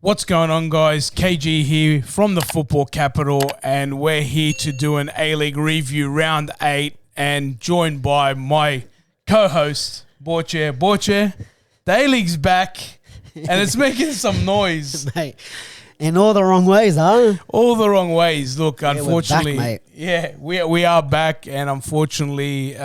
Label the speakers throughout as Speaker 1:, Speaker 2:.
Speaker 1: What's going on, guys? KG here from the Football Capital, and we're here to do an A-League review, round 8, and joined by my co-host, Borche. Borche, the A-League's back, and it's making some noise.
Speaker 2: Mate, in all the wrong ways, huh?
Speaker 1: All the wrong ways. Look, unfortunately,
Speaker 2: we're back, mate.
Speaker 1: we are back, and unfortunately,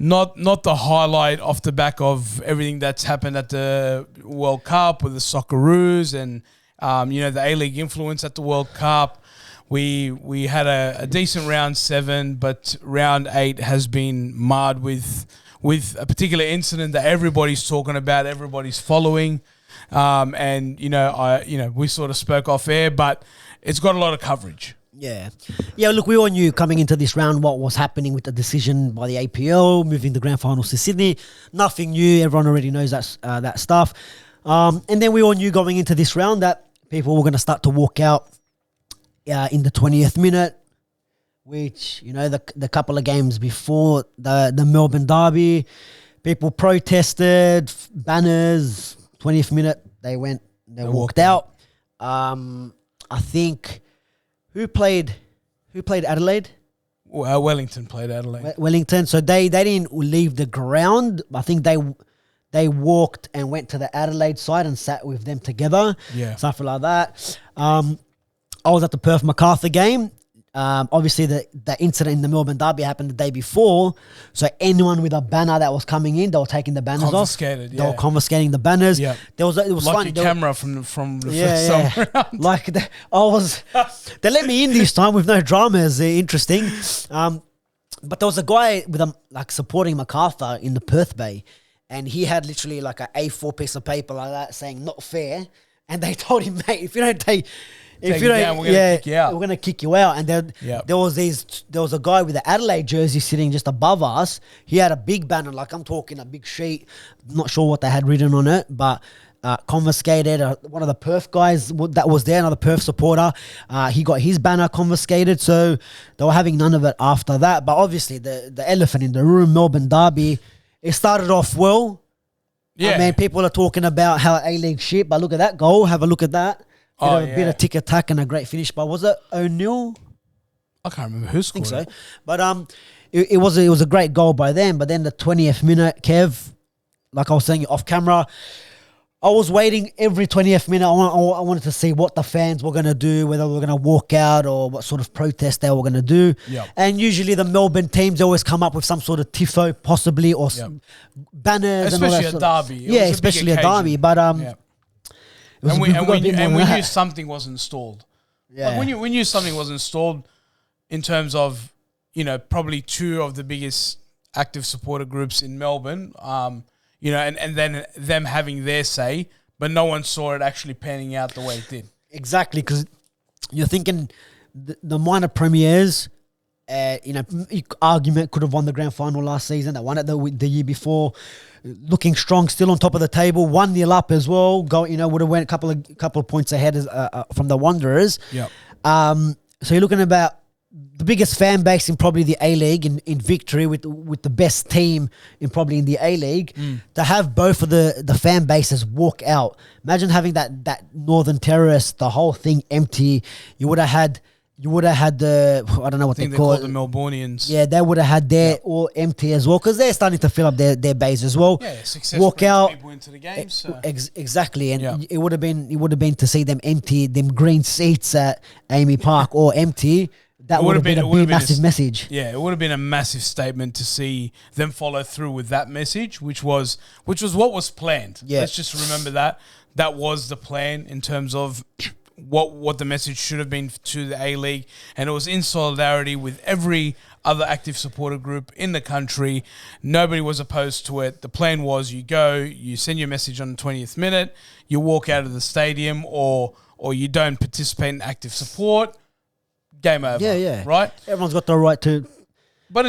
Speaker 1: not the highlight off the back of everything that's happened at the World Cup with the Socceroos and the A-League influence at the World Cup. We had a decent round 7, but round 8 has been marred with a particular incident that everybody's talking about, everybody's following. We sort of spoke off air, but it's got a lot of coverage.
Speaker 2: Yeah. Look, we all knew coming into this round what was happening with the decision by the APL, moving the grand finals to Sydney. Nothing new. Everyone already knows that stuff. And then we all knew going into this round that people were going to start to walk out in the 20th minute, which, the couple of games before the Melbourne Derby, people protested, banners, 20th minute, they walked out. I think... Who played Adelaide?
Speaker 1: Wellington played Adelaide.
Speaker 2: Wellington. So they didn't leave the ground. I think they walked and went to the Adelaide side and sat with them together.
Speaker 1: Yeah.
Speaker 2: Something like that. I was at the Perth Macarthur game. Obviously, the incident in the Melbourne Derby happened the day before. So anyone with a banner that was coming in, they were taking the banners off.
Speaker 1: Yeah.
Speaker 2: They were confiscating the banners.
Speaker 1: Yeah.
Speaker 2: It was
Speaker 1: like
Speaker 2: funny.
Speaker 1: Your camera from the first round.
Speaker 2: Like they let me in this time with no drama. It's interesting. But there was a guy with supporting MacArthur in the Perth Bay, and he had literally like an A4 piece of paper like that saying "not fair," and they told him, "Mate, if you don't take." If you don't,
Speaker 1: we're gonna kick you out.
Speaker 2: We're gonna kick you out. And then there was a guy with the Adelaide jersey sitting just above us. He had a big banner, like I'm talking a big sheet. Not sure what they had written on it, but confiscated. One of the Perth guys that was there, another Perth supporter, he got his banner confiscated. So they were having none of it after that. But obviously, the elephant in the room, Melbourne Derby, it started off well. Yeah, I mean, people are talking about how A-League shit, but look at that goal. Have a look at that. A bit of tick attack and a great finish. But was it O'Neill?
Speaker 1: I can't remember who scored.
Speaker 2: I think so. But it was a great goal by them. But then the 20th minute, Kev, like I was saying off camera, I was waiting every 20th minute. I wanted to see what the fans were going to do, whether they were going to walk out or what sort of protest they were going to do.
Speaker 1: Yep.
Speaker 2: And usually the Melbourne teams always come up with some sort of tifo, possibly, or banners.
Speaker 1: Especially
Speaker 2: and all
Speaker 1: a derby.
Speaker 2: Especially a derby. But...
Speaker 1: And we knew something was installed.
Speaker 2: Yeah.
Speaker 1: Like we knew something was installed in terms of, probably 2 of the biggest active supporter groups in Melbourne, and then them having their say, but no one saw it actually panning out the way it did.
Speaker 2: Exactly, because you're thinking the minor premiers, argument could have won the grand final last season. They won it the year before. Looking strong, still on top of the table. 1-0 up as well. Would have went a couple of points ahead from the Wanderers.
Speaker 1: Yeah.
Speaker 2: So you're looking about the biggest fan base in probably the A-League in victory with the best team in probably in the A-League. To have both of the fan bases walk out. Imagine having that Northern Terrace, the whole thing empty. You would have had the, I don't know what they call it.
Speaker 1: The Melbournians.
Speaker 2: Yeah, they would have had their all empty as well, because they're starting to fill up their base as well.
Speaker 1: Yeah, success
Speaker 2: walk out
Speaker 1: people into the game. So.
Speaker 2: Exactly, and it would have been to see them empty, them green seats at Amy Park all empty. That would have been a big massive message.
Speaker 1: Yeah, it would have been a massive statement to see them follow through with that message, which was what was planned. Yeah. Let's just remember that was the plan in terms of what the message should have been to the A-League, and it was in solidarity with every other active supporter group in the country. Nobody was opposed to it. The plan was you send your message on the 20th minute, you walk out of the stadium, or you don't participate in active support, game over.
Speaker 2: Yeah.
Speaker 1: Right?
Speaker 2: Everyone's got the right to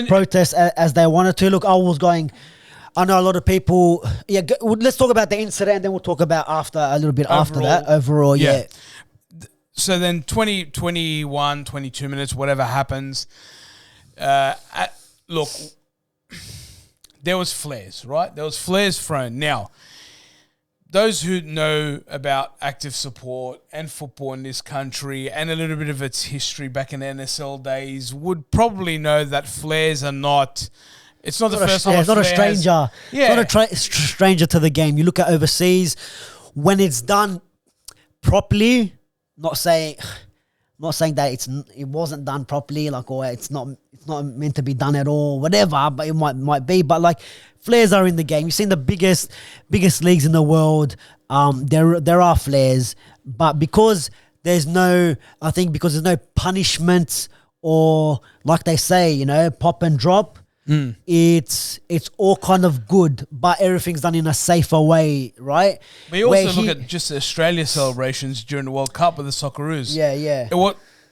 Speaker 2: protest as they wanted to. Look, I know a lot of people... Yeah, let's talk about the incident, and then we'll talk about after that. Overall, yeah.
Speaker 1: So then 21, 22 minutes, whatever happens. Look, there was flares, right? There was flares thrown. Now, those who know about active support and football in this country and a little bit of its history back in the NSL days would probably know that flares are not. It's not the first time.
Speaker 2: It's not a stranger. It's not a stranger to the game. You look at overseas, when it's done properly. Not saying that it wasn't done properly, like, or it's not meant to be done at all, whatever. But it might be. But like, flares are in the game. You've seen the biggest leagues in the world. There are flares, but because there's no punishment, or like they say, pop and drop. It's all kind of good, but everything's done in a safer way, right?
Speaker 1: But you also look at just the Australia celebrations during the World Cup with the Socceroos.
Speaker 2: Yeah.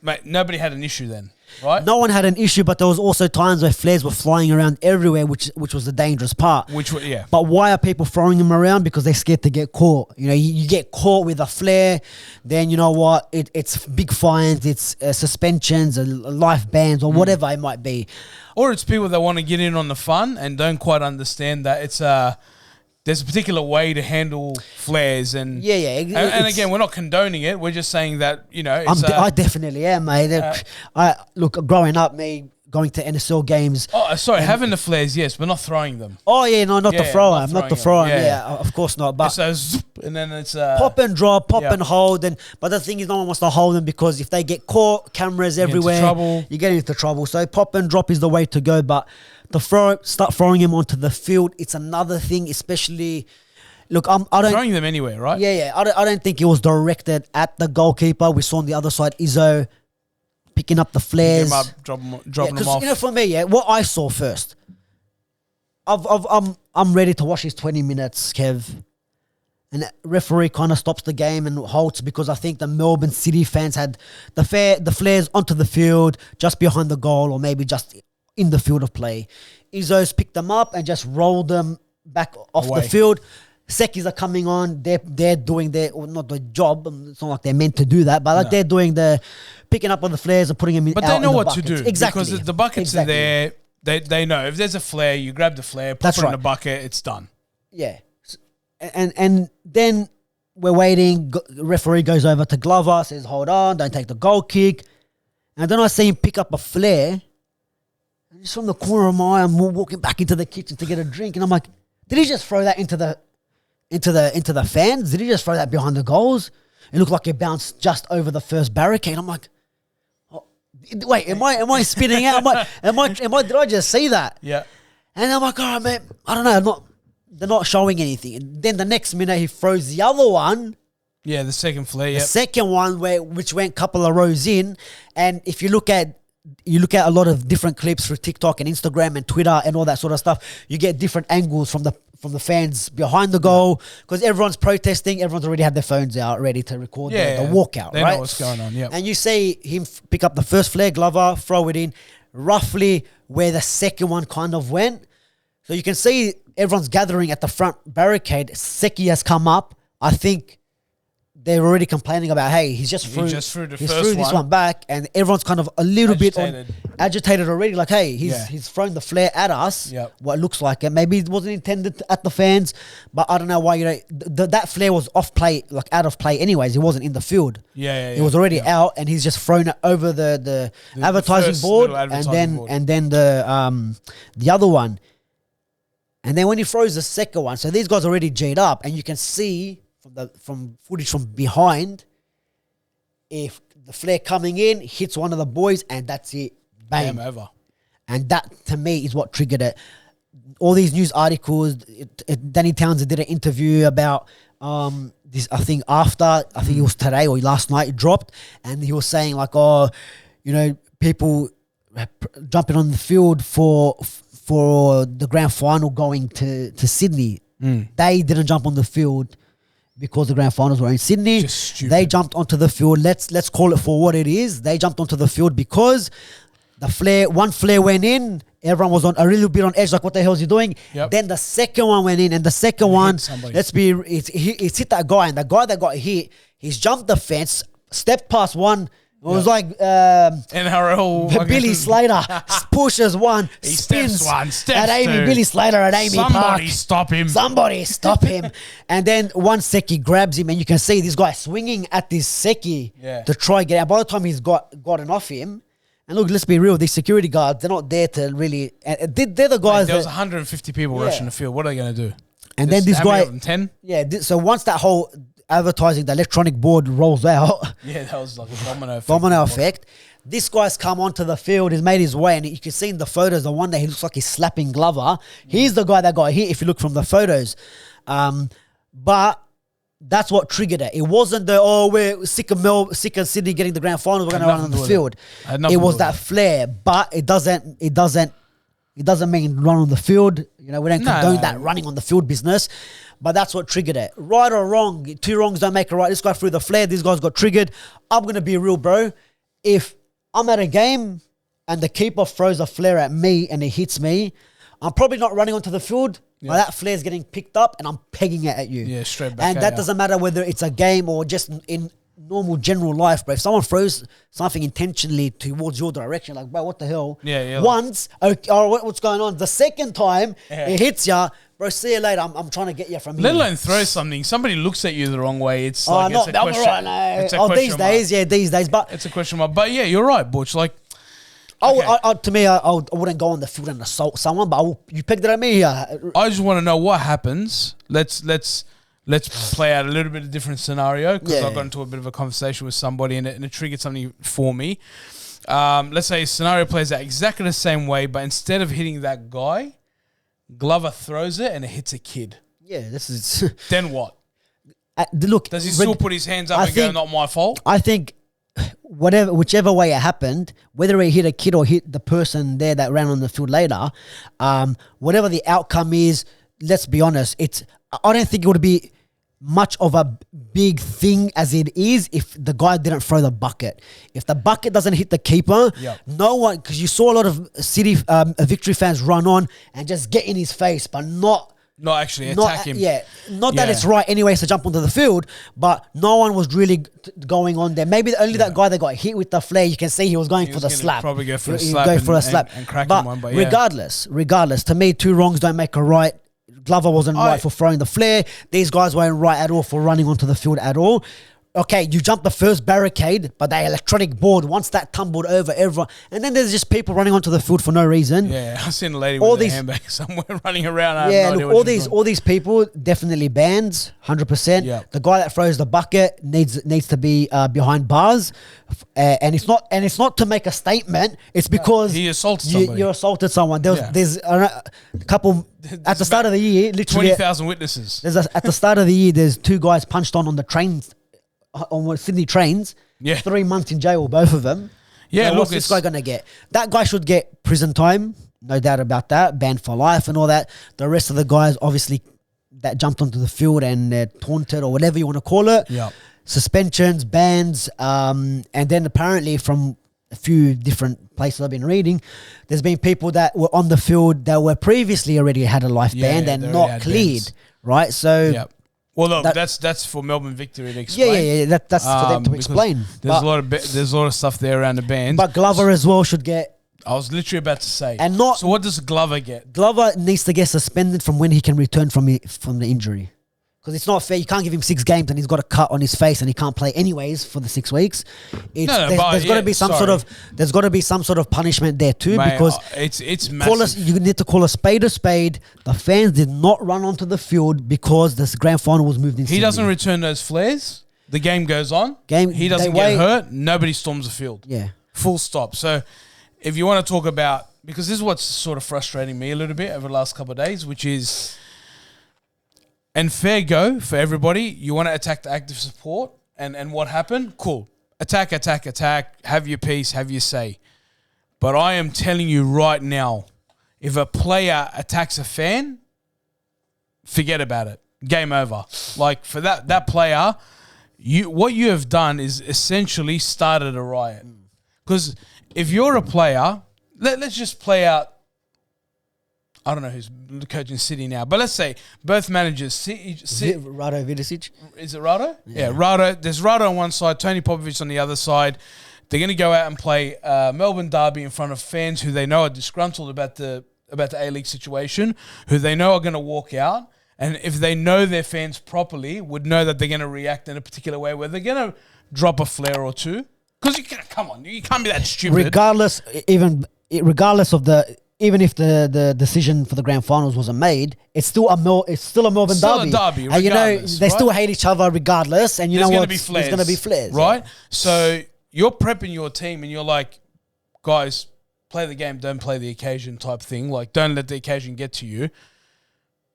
Speaker 1: Mate, nobody had an issue then, right?
Speaker 2: No one had an issue, but there was also times where flares were flying around everywhere, which was the dangerous part. But why are people throwing them around? Because they're scared to get caught. You get caught with a flare, then you know what? It's big fines, it's suspensions, life bans, or whatever it might be.
Speaker 1: Or it's people that want to get in on the fun and don't quite understand that there's a particular way to handle flares and and again, we're not condoning it. We're just saying that
Speaker 2: I definitely am, mate. Look, growing up, me going to NSL games.
Speaker 1: Oh, sorry, having the flares, yes, but not throwing them.
Speaker 2: Oh yeah, no, not the throw them, not the throw them. Yeah, of course not. But
Speaker 1: and then it's
Speaker 2: pop and drop, and hold, but the thing is, no one wants to hold them because if they get caught, cameras everywhere, you get into trouble. So pop and drop is the way to go, but start throwing him onto the field, it's another thing, especially. Look, I don't
Speaker 1: throwing them anywhere, right?
Speaker 2: Yeah. I don't think it was directed at the goalkeeper. We saw on the other side Izzo picking up the flares,
Speaker 1: dropping them off.
Speaker 2: For me, what I saw first, I'm ready to watch his 20 minutes, Kev. And the referee kind of stops the game and halts because I think the Melbourne City fans had the flares onto the field, just behind the goal, or maybe just in the field of play. Izzo's picked them up and just rolled them back off the field. Sekis are coming on. They're doing not the job. It's not like they're meant to do that, but they're doing the picking up on the flares and putting them in.
Speaker 1: But they know what to do.
Speaker 2: Exactly.
Speaker 1: Because the buckets are there. They know if there's a flare, you grab the flare, put it in a bucket, it's done.
Speaker 2: Yeah. And then we're waiting. Referee goes over to Glover, says, "Hold on, don't take the goal kick." And then I see him pick up a flare. And just from the corner of my eye, I'm walking back into the kitchen to get a drink, and I'm like, "Did he just throw that into the fans? Did he just throw that behind the goals?" It looked like it bounced just over the first barricade. I'm like, oh, "Wait, am I spinning out? Did I just see that?"
Speaker 1: Yeah.
Speaker 2: And I'm like, "All right, man, I don't know. They're not showing anything." And then the next minute he throws the other one.
Speaker 1: Yeah, the second flare.
Speaker 2: The second one which went a couple of rows in, and if you look at a lot of different clips through TikTok and Instagram and Twitter and all that sort of stuff, you get different angles from the fans behind the goal because everyone's protesting. Everyone's already had their phones out ready to record the walkout.
Speaker 1: They know what's going on. Yeah,
Speaker 2: and you see him pick up the first flare, Glover, throw it in roughly where the second one kind of went. So you can see everyone's gathering at the front barricade. Seki has come up. I think they're already complaining about, hey, he threw this one back, and everyone's kind of a little bit agitated already. Like, hey, he's thrown the flare at us.
Speaker 1: Yep.
Speaker 2: What looks like it. Maybe it wasn't intended at the fans, but I don't know why. That flare was off play, like out of play. Anyways, it wasn't in the field. It was already out, and he's just thrown it over the advertising board, and then the other one, and then when he throws the second one, so these guys are already G'd up, and you can see from footage from behind, if the flare coming in hits one of the boys, and that's it, bang,
Speaker 1: game over. And
Speaker 2: that to me is what triggered it. All these news articles, Danny Townsend did an interview about this. I think it was today or last night it dropped, and he was saying like, people jumping on the field for the grand final going to Sydney. They didn't jump on the field because the grand finals were in Sydney. They jumped onto the field. Let's call it for what it is. They jumped onto the field because one flare went in. Everyone was on a little bit on edge, like, what the hell is he doing?
Speaker 1: Yep.
Speaker 2: Then the second one went in, and the second one, it's hit that guy, and the guy that got hit, he's jumped the fence, stepped past one It was like
Speaker 1: NRL.
Speaker 2: Billy Slater pushes one,
Speaker 1: He
Speaker 2: spins
Speaker 1: steps one, steps
Speaker 2: at Amy.
Speaker 1: two.
Speaker 2: Billy Slater at Amy Park.
Speaker 1: Somebody stop him.
Speaker 2: Somebody stop him. And then one Seki grabs him, and you can see this guy swinging at this Seki to try get out. By the time he's gotten off him, and look, let's be real, these security guards, they're not there to really... They're the guys
Speaker 1: There was 150 people rushing the field. What are they going to do?
Speaker 2: And then this guy...
Speaker 1: 10?
Speaker 2: Yeah, so once that whole advertising, the electronic board rolls out...
Speaker 1: Yeah, that was like a domino effect.
Speaker 2: Domino effect. This guy's come onto the field, he's made his way, and you can see in the photos, the one that he looks like he's slapping Glover. He's the guy that got hit, if you look from the photos. But that's what triggered it. It wasn't we're sick of Sydney getting the grand final, we're going to run on the field. It was that flare, but it doesn't mean run on the field. You know, we don't condone that running on the field business. But that's what triggered it. Right or wrong, two wrongs don't make a right. This guy threw the flare, these guys got triggered. I'm going to be real, bro. If I'm at a game and the keeper throws a flare at me and it hits me, I'm probably not running onto the field. Yeah. That flare's getting picked up and I'm pegging it at you.
Speaker 1: Yeah, straight back.
Speaker 2: And that doesn't matter whether it's a game or just in normal general life, bro. If someone throws something intentionally towards your direction, like, bro, what the hell?
Speaker 1: Yeah.
Speaker 2: Once, what's going on? The second time it hits ya, bro, see you later. I'm trying to get you from here.
Speaker 1: Let alone throw something. Somebody looks at you the wrong way. It's like it's a question.
Speaker 2: Right, no.
Speaker 1: It's a question
Speaker 2: these days. But
Speaker 1: it's a question mark. But yeah, you're right, Butch. Like,
Speaker 2: I wouldn't go on the field and assault someone. But you picked it at me here.
Speaker 1: I just want to know what happens. Let's play out a little bit of a different scenario because I got into a bit of a conversation with somebody and it triggered something for me. Let's say a scenario plays out exactly the same way, but instead of hitting that guy, Glover throws it and it hits a kid.
Speaker 2: Yeah, this is...
Speaker 1: Then what?
Speaker 2: Look,
Speaker 1: does he still put his hands up and go, not my fault?
Speaker 2: I think whichever way it happened, whether it hit a kid or hit the person there that ran on the field later, whatever the outcome is, let's be honest, I don't think it would be much of a big thing as it is if the guy didn't throw the bucket. If the bucket doesn't hit the keeper, no one, because you saw a lot of City Victory fans run on and just get in his face, but not
Speaker 1: actually attack him.
Speaker 2: That it's right anyways to jump onto the field, but no one was really going on there. Maybe only that guy that got hit with the flare, you can see he was going for the slap.
Speaker 1: Probably go for a slap. And crack him one. But
Speaker 2: regardless, to me, two wrongs don't make a right. Glover wasn't right for throwing the flare. These guys weren't right at all for running onto the field at all. Okay, you jumped the first barricade, but the electronic board, once that tumbled over, everyone... And then there's just people running onto the field for no reason.
Speaker 1: Yeah, I've seen a lady with a handbag somewhere running around.
Speaker 2: All these people, definitely bans, 100%.
Speaker 1: Yeah.
Speaker 2: The guy that throws the bucket needs to be behind bars. And it's not to make a statement. It's because
Speaker 1: he assaulted somebody.
Speaker 2: You assaulted someone. There's a couple... At the start of the year, literally...
Speaker 1: 20,000 witnesses.
Speaker 2: At the start of the year, there's two guys punched on the trains... on Sydney trains, 3 months in jail, both of them.
Speaker 1: Yeah,
Speaker 2: what's this guy going to get? That guy should get prison time, no doubt about that, banned for life and all that. The rest of the guys, obviously, that jumped onto the field and taunted or whatever you want to call it, suspensions, bans, and then apparently from a few different places I've been reading, there's been people that were on the field that were previously already had a life ban and not cleared, right? So...
Speaker 1: Yep. Well, look, that's for Melbourne Victory to explain.
Speaker 2: Yeah. That's for them to explain.
Speaker 1: There's a lot of stuff there around the bans.
Speaker 2: But Glover as well should get.
Speaker 1: I was literally about to say.
Speaker 2: So
Speaker 1: what does Glover get?
Speaker 2: Glover needs to get suspended from when he can return from the injury. Because it's not fair. You can't give him 6 games and he's got a cut on his face and he can't play anyways for the 6 weeks. There's got to be some sort of punishment there too. Mate, because
Speaker 1: it's massive.
Speaker 2: You need to call a spade a spade. The fans did not run onto the field because this grand final was moved in.
Speaker 1: He doesn't return those flares. The game goes on. He doesn't get hurt. Nobody storms the field.
Speaker 2: Yeah.
Speaker 1: Full stop. So if you want to talk about, because this is what's sort of frustrating me a little bit over the last couple of days, which is. And fair go for everybody. You want to attack the active support. And what happened? Cool. Attack. Have your piece. Have your say. But I am telling you right now, if a player attacks a fan, forget about it. Game over. Like, for that player, what you have done is essentially started a riot. Because if you're a player, let's just play out. I don't know who's coaching City now, but let's say both managers.
Speaker 2: Rado Vidicic.
Speaker 1: Is it Rado? Yeah, Rado. There's Rado on one side, Tony Popovic on the other side. They're going to go out and play Melbourne Derby in front of fans who they know are disgruntled about the A-League situation, who they know are going to walk out. And if they know their fans properly, would know that they're going to react in a particular way where they're going to drop a flare or two. Because come on, you can't be that stupid.
Speaker 2: Regardless of even if the decision for the grand finals wasn't made, it's still a Melbourne Derby. And you know they still hate each other regardless. And you know what? There's going to be flares,
Speaker 1: right? Yeah. So you're prepping your team, and you're like, guys, play the game, don't play the occasion type thing. Like, don't let the occasion get to you.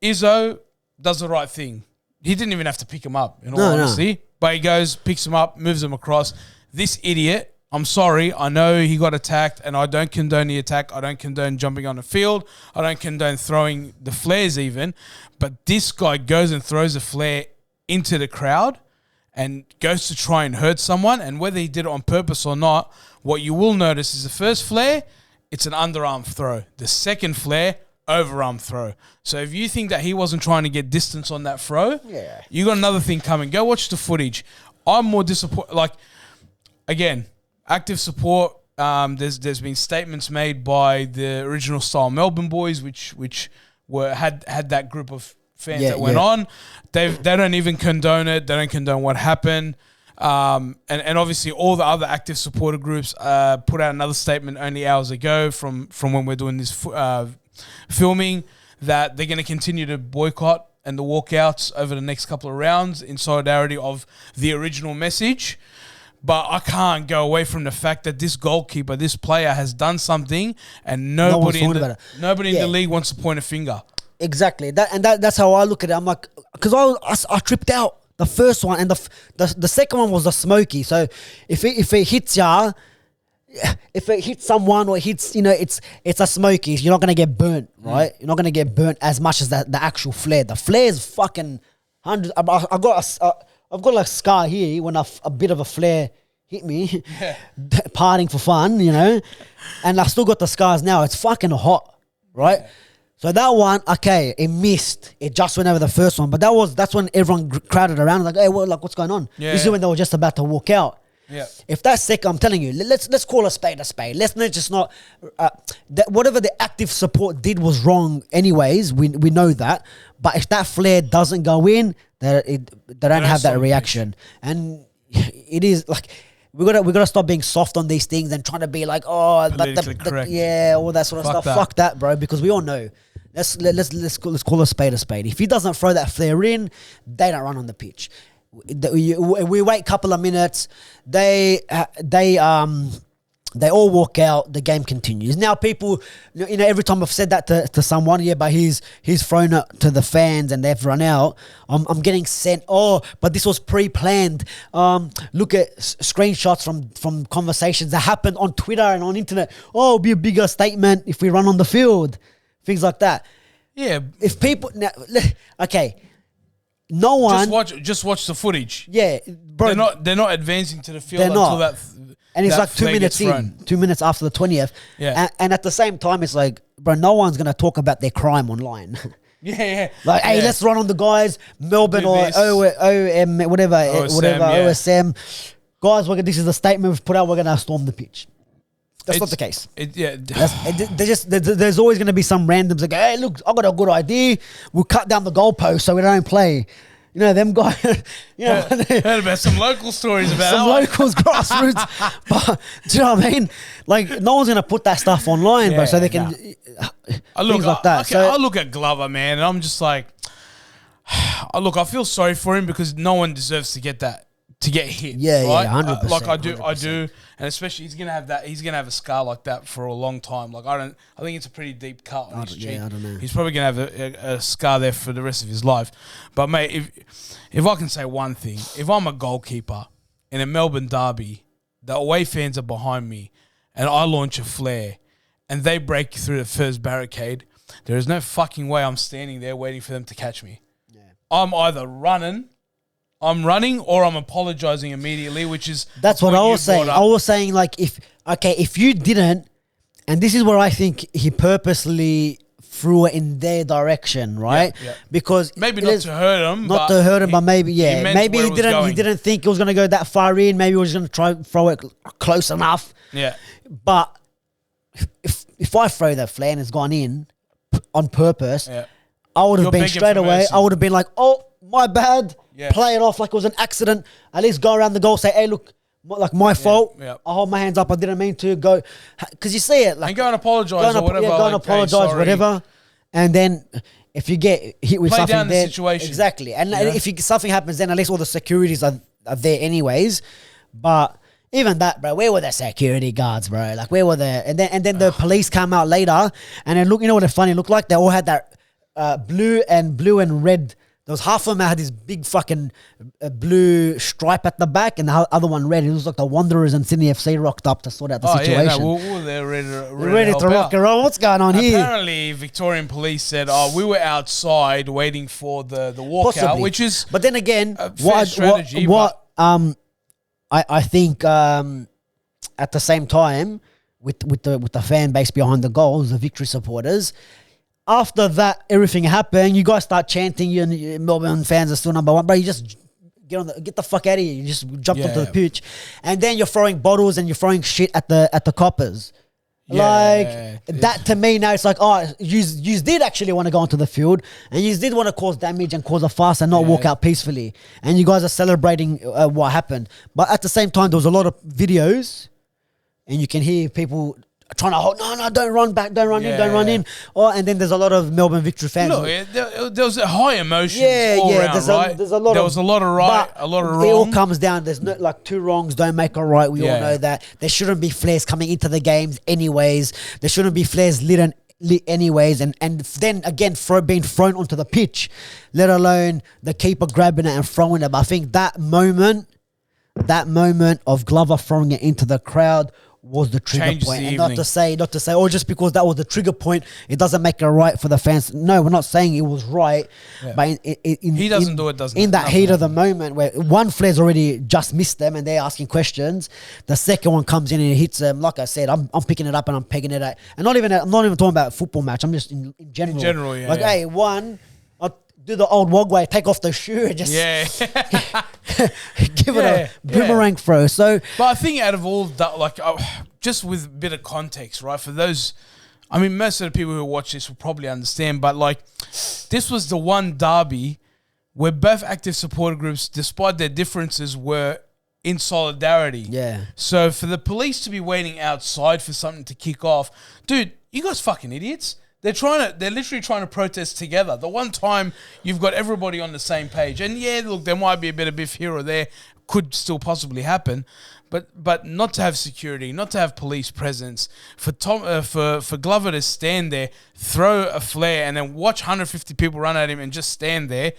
Speaker 1: Izzo does the right thing. He didn't even have to pick him up, in all honesty. But he goes, picks him up, moves him across. This idiot, I'm sorry, I know he got attacked, and I don't condone the attack. I don't condone jumping on the field. I don't condone throwing the flares even. But this guy goes and throws a flare into the crowd and goes to try and hurt someone. And whether he did it on purpose or not, what you will notice is the first flare, it's an underarm throw. The second flare, overarm throw. So if you think that he wasn't trying to get distance on that throw, you got another thing coming. Go watch the footage. I'm more disappointed. Like, again, active support. There's been statements made by the original style Melbourne boys, which had that group of fans that went on. They don't even condone it. They don't condone what happened. And obviously all the other active supporter groups put out another statement only hours ago from when we're doing this filming, that they're going to continue to boycott and the walkouts over the next couple of rounds in solidarity of the original message. But I can't go away from the fact that this goalkeeper, this player, has done something, and nobody in the league wants to point a finger.
Speaker 2: Exactly. That's how I look at it. I'm like, because I tripped out the first one, and the second one was the smoky. So if it hits ya, if it hits someone or hits, it's a smoky. You're not gonna get burnt, right? You're not gonna get burnt as much as the actual flare. The flare is fucking hundreds. I've got a scar here when a bit of a flare hit me, partying for fun, and I still got the scars now. It's fucking hot, right? Yeah. So that one, okay, it missed. It just went over the first one, but that's when everyone crowded around, like, hey, what's going on? Yeah, this is when they were just about to walk out.
Speaker 1: Yeah.
Speaker 2: If that's second, I'm telling you, let's call a spade a spade. Let's not just not whatever the active support did was wrong. Anyways, we know that. But if that flare doesn't go in, they don't have that reaction, and it is like we gotta stop being soft on these things and trying to be like, oh, all that sort of stuff. Fuck that, bro, because we all know. Let's call a spade a spade. If he doesn't throw that flare in, they don't run on the pitch. We wait a couple of minutes. They all walk out. The game continues. Now, people, every time I've said that to someone, but he's thrown it to the fans and they've run out. I'm getting sent. Oh, but this was pre-planned. Look at screenshots from conversations that happened on Twitter and on internet. Oh, it'll be a bigger statement if we run on the field. Things like that.
Speaker 1: Yeah.
Speaker 2: If people now, okay. No one
Speaker 1: just watch the footage.
Speaker 2: Yeah, bro.
Speaker 1: They're not advancing to the field until that.
Speaker 2: And it's like 2 minutes in, 2 minutes after the 20th.
Speaker 1: Yeah.
Speaker 2: And at the same time, it's like, bro, no one's gonna talk about their crime online.
Speaker 1: Yeah.
Speaker 2: Like, hey, let's run on the guys, Melbourne or OM, whatever, OSM. Guys, this is the statement we've put out. We're gonna storm the pitch. That's not the case. There's always going to be some randoms like, hey, look, I got a good idea. We'll cut down the goalpost so we don't play. Them guys.
Speaker 1: Heard about some local stories about
Speaker 2: some locals, grassroots. But do you know what I mean? Like, no one's going to put that stuff online, bro, so they can things like that.
Speaker 1: I look at Glover, man, and I'm just like, I feel sorry for him because no one deserves to get that. To get hit, right?
Speaker 2: 100%.
Speaker 1: Like I
Speaker 2: 100%.
Speaker 1: do, and especially he's gonna have that. He's gonna have a scar like that for a long time. Like I think it's a pretty deep cut on his cheek.
Speaker 2: I don't know.
Speaker 1: He's probably gonna have a scar there for the rest of his life. But mate, if I can say one thing, if I'm a goalkeeper in a Melbourne Derby, the away fans are behind me, and I launch a flare, and they break through the first barricade, there is no fucking way I'm standing there waiting for them to catch me. Yeah. I'm either running or I'm apologizing immediately, which is
Speaker 2: that's what I was saying. I was saying like if you didn't, and this is where I think he purposely threw it in their direction, right?
Speaker 1: Yeah.
Speaker 2: Because
Speaker 1: maybe not to hurt him,
Speaker 2: not to hurt him, but maybe maybe he
Speaker 1: going.
Speaker 2: didn't think it was going to go that far in. Maybe he was going to try throw it close enough.
Speaker 1: Yeah,
Speaker 2: but if I throw that flare and it's gone in on purpose, I would have been straight away. I would have been like, oh, my bad. Yeah. Play it off like it was an accident. At least go around the goal, say, hey, look, like my fault. Yeah. I hold my hands up. I didn't mean to go. Because you see it. Like,
Speaker 1: and go and apologise or whatever.
Speaker 2: Yeah, go and apologise, whatever. And then if you get hit with something
Speaker 1: down the situation.
Speaker 2: Exactly. And if something happens, then at least all the securities are there anyways. But even that, bro, where were the security guards, bro? Like, where were the... And then the police come out later, and then look, you know what the funny looked like? They all had that blue and red... There was half of them that had this big fucking blue stripe at the back, and the other one red. It was like the Wanderers and Sydney FC rocked up to sort out the situation.
Speaker 1: Yeah, they're
Speaker 2: ready to rock and roll. What's going on here?
Speaker 1: Apparently, Victorian police said, we were outside waiting for the walkout, which is...
Speaker 2: But then again,
Speaker 1: a fair strategy,
Speaker 2: I think at the same time, with the fan base behind the goals, the victory supporters... After that, everything happened. You guys start chanting. You and Melbourne fans are still number one, bro. You just get the fuck out of here. You just jumped onto the pitch, and then you're throwing bottles and you're throwing shit at the coppers. That to me now, it's like, oh, you did actually want to go onto the field, and you did want to cause damage and cause a fuss and not walk out peacefully. And you guys are celebrating what happened, but at the same time, there was a lot of videos, and you can hear people trying to hold, no, don't run back, don't run in. And then there's a lot of Melbourne Victory fans.
Speaker 1: Look, there was a high emotion all around, right?
Speaker 2: There was a lot of
Speaker 1: right, a lot of wrong.
Speaker 2: It all comes down, there's no, like, two wrongs don't make a right. We all know that. There shouldn't be flares coming into the games anyways. There shouldn't be flares lit anyways. And then, again, being thrown onto the pitch, let alone the keeper grabbing it and throwing it. But I think that moment of Glover throwing it into the crowd was the trigger point. And not to say, oh, just because that was the trigger point, it doesn't make it right for the fans. No, we're not saying it was right. Yeah. But
Speaker 1: he doesn't do it, doesn't
Speaker 2: in that heat of the moment where one flare's already just missed them and they're asking questions, the second one comes in and hits them. Like I said, I'm picking it up and I'm pegging it at. And I'm not even talking about a football match. I'm just in general.
Speaker 1: In general, yeah.
Speaker 2: Like, hey, I'll do the old Wogway, take off the shoe and just give it a boomerang throw. So,
Speaker 1: but I think out of all that, like, just with a bit of context, right? For those, I mean, most of the people who watch this will probably understand, but like, this was the one derby where both active supporter groups, despite their differences, were in solidarity.
Speaker 2: Yeah.
Speaker 1: So for the police to be waiting outside for something to kick off, dude, you guys fucking idiots. They're literally trying to protest together. The one time you've got everybody on the same page. And yeah, look, there might be a bit of biff here or there. Could still possibly happen. But not to have security, not to have police presence, for Glover to stand there, throw a flare, and then watch 150 people run at him and just stand there.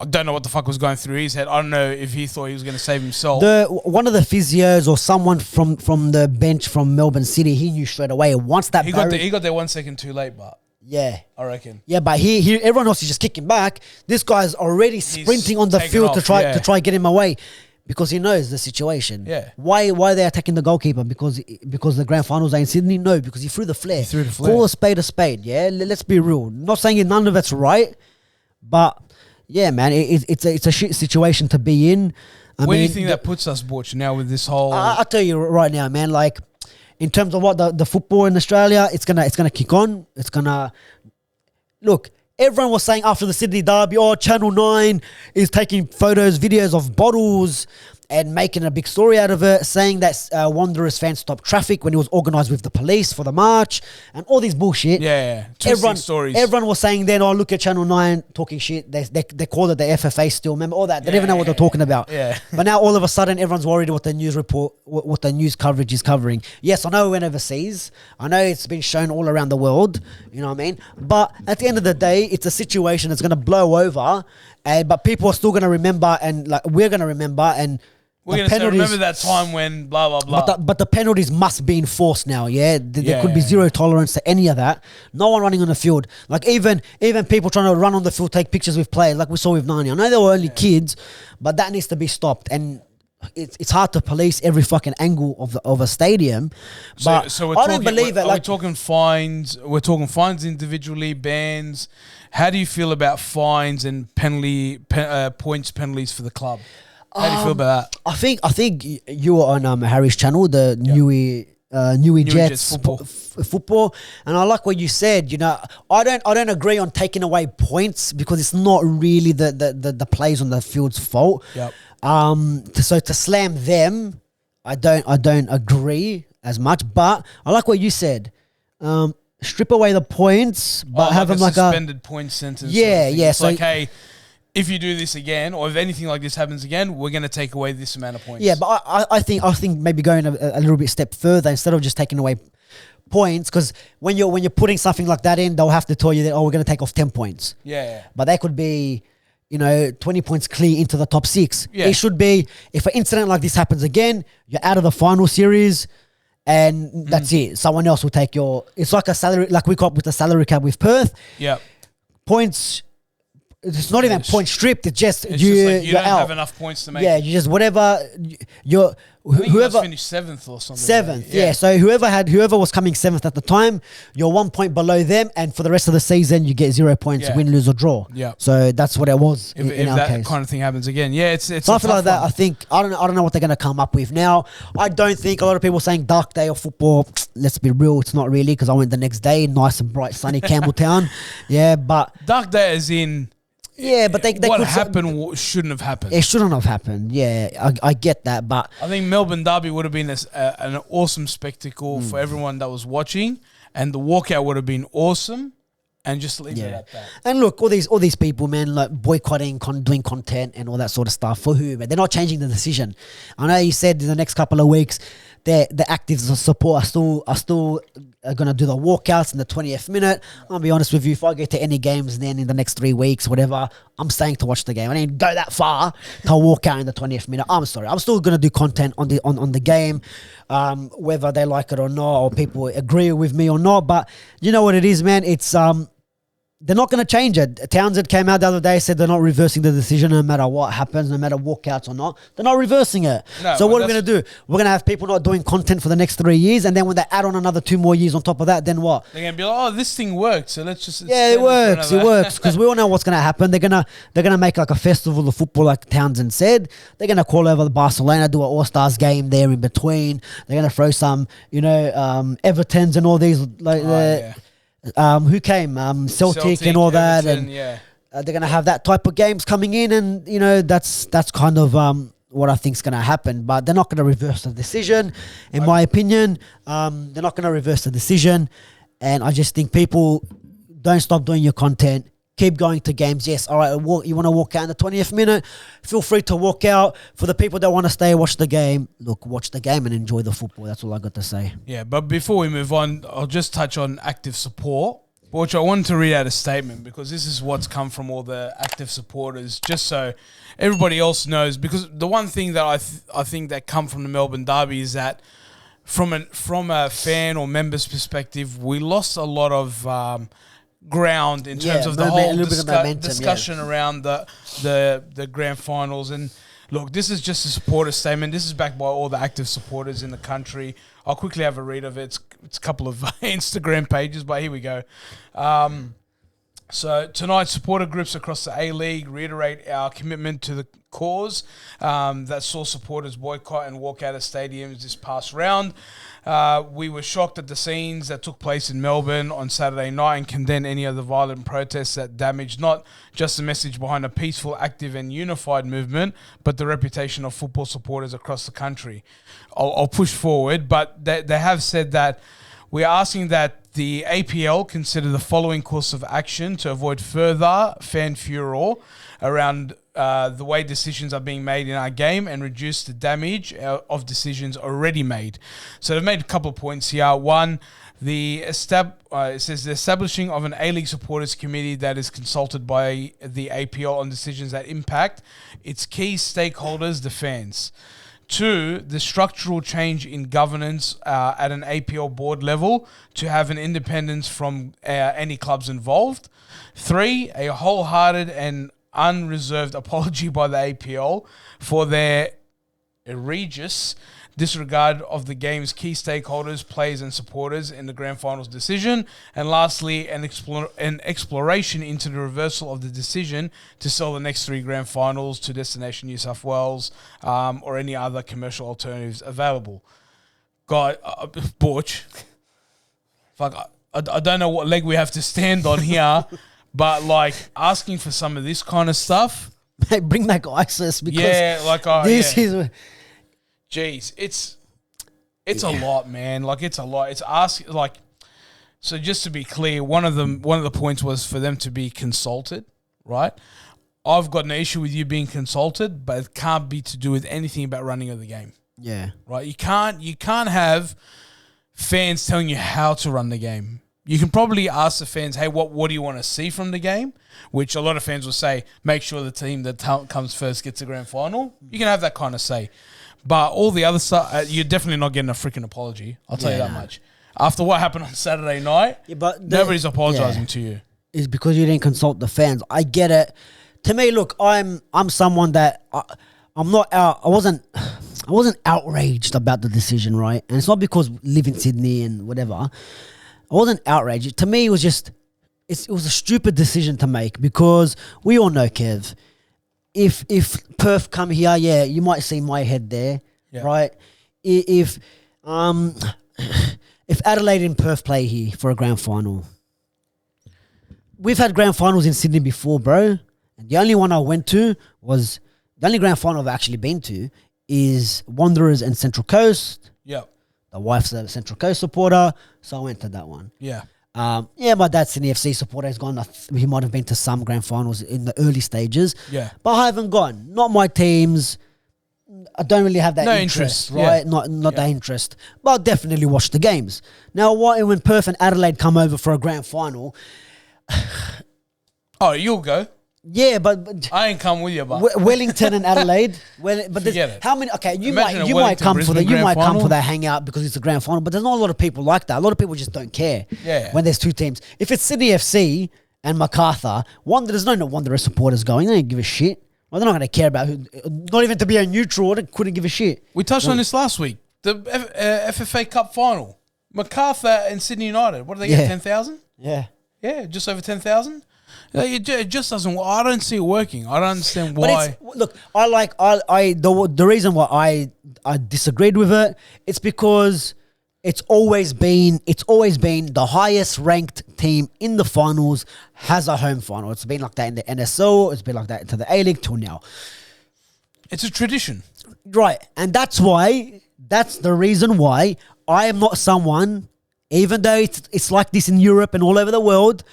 Speaker 1: I don't know what the fuck was going through his head. I don't know if he thought he was going to save himself.
Speaker 2: One of the physios or someone from the bench from Melbourne City, he knew straight away. Once that
Speaker 1: he got there 1 second too late, but
Speaker 2: yeah,
Speaker 1: I reckon.
Speaker 2: Yeah, but he everyone else is just kicking back. This guy's already sprinting on the field to try get him away. Because he knows the situation.
Speaker 1: Yeah.
Speaker 2: Why are they attacking the goalkeeper? Because the grand finals are in Sydney? No, because he threw the flare. Call a spade, yeah? Let's be real. Not saying none of it's right, but yeah, man, it's a shit situation to be in.
Speaker 1: Where do you think that puts us, Butch, now with this whole...
Speaker 2: I'll tell you right now, man, like, in terms of what the football in Australia, it's gonna kick on. It's gonna... Look... Everyone was saying after the Sydney Derby, Channel 9 is taking photos, videos of bottles and making a big story out of it, saying that Wanderers fans stopped traffic when it was organised with the police for the march and all this bullshit.
Speaker 1: Yeah. Stories.
Speaker 2: Everyone was saying then, look at Channel 9 talking shit. They called it the FFA still. Remember all that? They didn't even know what they're talking about.
Speaker 1: Yeah.
Speaker 2: But now all of a sudden, everyone's worried what the news report, what the news coverage is covering. Yes, I know we went overseas. I know it's been shown all around the world. You know what I mean? But at the end of the day, it's a situation that's going to blow over. But people are still going to remember, and like we're going to remember, and
Speaker 1: we're going to remember that time when blah, blah, blah.
Speaker 2: But the penalties must be enforced now, yeah? There could be zero tolerance to any of that. No one running on the field. Like, even people trying to run on the field, take pictures with players, like we saw with Nani. I know they were only kids, but that needs to be stopped. And it's hard to police every fucking angle of a stadium. But
Speaker 1: so
Speaker 2: I don't believe that.
Speaker 1: We're talking fines. We're talking fines individually, bans. How do you feel about fines and points penalties for the club? How do you feel about that?
Speaker 2: I think you were on Harry's channel, the Newey Jets football, and I like what you said. You know, I don't agree on taking away points because it's not really the players on the field's fault.
Speaker 1: Yep.
Speaker 2: So to slam them, I don't agree as much. But I like what you said. Strip away the points, but have them like a
Speaker 1: suspended point sentence.
Speaker 2: Yeah, yeah.
Speaker 1: It's like, hey, if you do this again, or if anything like this happens again, we're going to take away this amount of points.
Speaker 2: Yeah, but I think maybe going a little bit step further instead of just taking away points, because when you're putting something like that in, they'll have to tell you that, we're going to take off 10 points.
Speaker 1: Yeah.
Speaker 2: But that could be, 20 points clear into the top 6.
Speaker 1: Yeah.
Speaker 2: It should be, if an incident like this happens again, you're out of the final series, and that's it. Someone else will take it's like a salary, like we got with the salary cap with Perth.
Speaker 1: Yeah.
Speaker 2: Points. It's not even point stripped. It's just
Speaker 1: like
Speaker 2: you're
Speaker 1: don't
Speaker 2: out.
Speaker 1: have enough points to make.
Speaker 2: Yeah, you just whatever.
Speaker 1: Whoever finished 7th or something.
Speaker 2: 7th, yeah. So whoever was coming 7th at the time, you're 1 point below them, and for the rest of the season, you get 0 points, win, lose, or draw.
Speaker 1: Yeah.
Speaker 2: So that's what it was
Speaker 1: if
Speaker 2: in our
Speaker 1: that
Speaker 2: case.
Speaker 1: kind of thing happens again, it's
Speaker 2: something like that.
Speaker 1: One.
Speaker 2: I don't know what they're gonna come up with now. I don't think a lot of people saying dark day of football. Let's be real, it's not really, because I went the next day, nice and bright, sunny Campbelltown. Yeah, but
Speaker 1: dark day is in.
Speaker 2: Yeah, but they
Speaker 1: what happened shouldn't have happened.
Speaker 2: It shouldn't have happened. Yeah, I get that, but
Speaker 1: I think Melbourne Derby would have been an awesome spectacle for everyone that was watching, and the walkout would have been awesome. And just leave it at that.
Speaker 2: And look, all these people, man, like boycotting, doing content and all that sort of stuff. For who? Man, they're not changing the decision. I know you said in the next couple of weeks, the active support are still going to do the walkouts in the 20th minute. I'll be honest with you, if I go to any games then in the next 3 weeks, whatever, I'm staying to watch the game. I didn't go that far to walk out in the 20th minute. I'm sorry. I'm still going to do content on the game, whether they like it or not, or people agree with me or not. But you know what it is, man? It's they're not going to change it. Townsend came out the other day, said they're not reversing the decision no matter what happens, no matter walkouts or not. They're not reversing it. No, so what are we going to do? We're going to have people not doing content for the next 3 years, and then when they add on another 2 more years on top of that, then what?
Speaker 1: They're going to be like, oh, this thing worked, so let's just...
Speaker 2: Yeah, it works, because we all know what's going to happen. They're gonna make like a festival of football, like Townsend said. They're going to call over the Barcelona, do an All-Stars game there in between. They're going to throw some, Evertons and all these... who came? Celtic and all that, and they're going to have that type of games coming in, and that's kind of what I think is going to happen. But they're not going to reverse the decision, in my opinion. They're not going to reverse the decision, and I just think people don't stop doing your content. Keep going to games. Yes, all right, you want to walk out in the 20th minute? Feel free to walk out. For the people that want to stay and watch the game, look, watch the game and enjoy the football. That's all I got to say.
Speaker 1: Yeah, but before we move on, I'll just touch on active support, which I wanted to read out a statement because this is what's come from all the active supporters, just so everybody else knows. Because the one thing that I think that come from the Melbourne Derby is that from a fan or member's perspective, we lost a lot of ground in terms of the whole discussion around the grand finals. And look, this is just a supporter statement. This is backed by all the active supporters in the country. I'll quickly have a read of it. It's a couple of Instagram pages, but here we go. So tonight, supporter groups across the Aleague reiterate our commitment to the cause that saw supporters boycott and walk out of stadiums this past round. We were shocked at the scenes that took place in Melbourne on Saturday night and condemn any other violent protests that damaged not just the message behind a peaceful, active and unified movement, but the reputation of football supporters across the country. I'll push forward, but they have said that we're asking that the APL consider the following course of action to avoid further fan furor around the way decisions are being made in our game and reduce the damage of decisions already made. So they've made a couple of points here. One, it says the establishing of an A-League supporters committee that is consulted by the APL on decisions that impact its key stakeholders, the fans. 2, the structural change in governance at an APL board level to have an independence from any clubs involved. 3, a wholehearted and unreserved apology by the APL for their egregious disregard of the game's key stakeholders, players and supporters in the grand finals decision. And lastly, an exploration into the reversal of the decision to sell the next 3 grand finals to Destination New South Wales or any other commercial alternatives available. God, Borch, fuck, I don't know what leg we have to stand on here, but like asking for some of this kind of stuff.
Speaker 2: Hey, bring back ISIS because this is...
Speaker 1: Jeez, it's a lot, man. Like it's a lot. It's so just to be clear, one of the points was for them to be consulted, right? I've got no issue with you being consulted, but it can't be to do with anything about running of the game.
Speaker 2: Yeah.
Speaker 1: Right? You can't have fans telling you how to run the game. You can probably ask the fans, hey, what do you want to see from the game? Which a lot of fans will say, make sure the team that comes first gets a grand final. You can have that kind of say. But all the other stuff, you're definitely not getting a freaking apology. I'll tell you that much. After what happened on Saturday night, nobody's apologizing to you.
Speaker 2: It's because you didn't consult the fans. I get it. To me, look, I'm someone that I'm not out. I wasn't outraged about the decision, right? And it's not because I live in Sydney and whatever. I wasn't outraged. To me, it was just it was a stupid decision to make because we all know, Kev. If Perth come here, yeah, you might see my head there, right? If Adelaide and Perth play here for a grand final, we've had grand finals in Sydney before, bro. And the only one I went to was the only grand final I've actually been to is Wanderers and Central Coast.
Speaker 1: Yeah,
Speaker 2: the wife's a Central Coast supporter, so I went to that one.
Speaker 1: Yeah.
Speaker 2: My dad's Sydney FC supporter. He's gone. He might have been to some grand finals in the early stages.
Speaker 1: Yeah,
Speaker 2: but I haven't gone. Not my teams. I don't really have that interest, right? Yeah. Not that interest. But I'll definitely watch the games. Now, when Perth and Adelaide come over for a grand final,
Speaker 1: you'll go.
Speaker 2: Yeah, but
Speaker 1: I ain't come with you, but
Speaker 2: Wellington and Adelaide. How many? Okay, you might come for that. You might come for that hangout because it's a grand final. But there's not a lot of people like that. A lot of people just don't care.
Speaker 1: Yeah.
Speaker 2: When there's 2 teams, if it's Sydney FC and Macarthur, there's no Wanderer supporters going. They don't give a shit. Well, they're not going to care about who. Not even to be a neutral. They couldn't give a shit.
Speaker 1: We touched on this last week. The FFA Cup final, Macarthur and Sydney United. What do they get? 10,000.
Speaker 2: Yeah.
Speaker 1: Yeah, just over 10,000. It just doesn't. I don't see it working. I don't understand why.
Speaker 2: Look, the reason why I disagreed with it. It's because it's always been the highest ranked team in the finals has a home final. It's been like that in the NSL. It's been like that into the A-League till now.
Speaker 1: It's a tradition,
Speaker 2: right? And that's the reason why I am not someone. Even though it's like this in Europe and all over the world,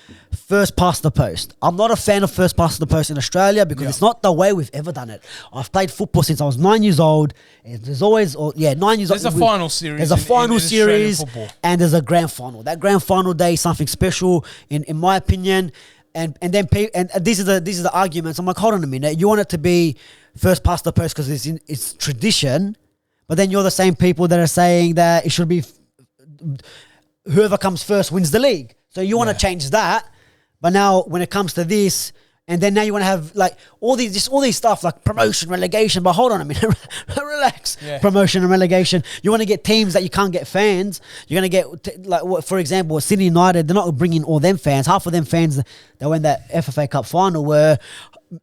Speaker 2: first past the post. I'm not a fan of first past the post in Australia because it's not the way we've ever done it. I've played football since I was 9 years old. There's always, 9 years old.
Speaker 1: There's a final series.
Speaker 2: There's a final series and there's a grand final. That grand final day is something special in my opinion. And these are the arguments. I'm like, hold on a minute. You want it to be first past the post because it's tradition, but then you're the same people that are saying that it should be whoever comes first wins the league. So you want to change that, but now when it comes to this, and then now you want to have like all these stuff like promotion, relegation. But hold on a minute, relax. Yeah. Promotion and relegation. You want to get teams that you can't get fans. You're going to get for example, Sydney United. They're not bringing all them fans. Half of them fans that went that FFA Cup final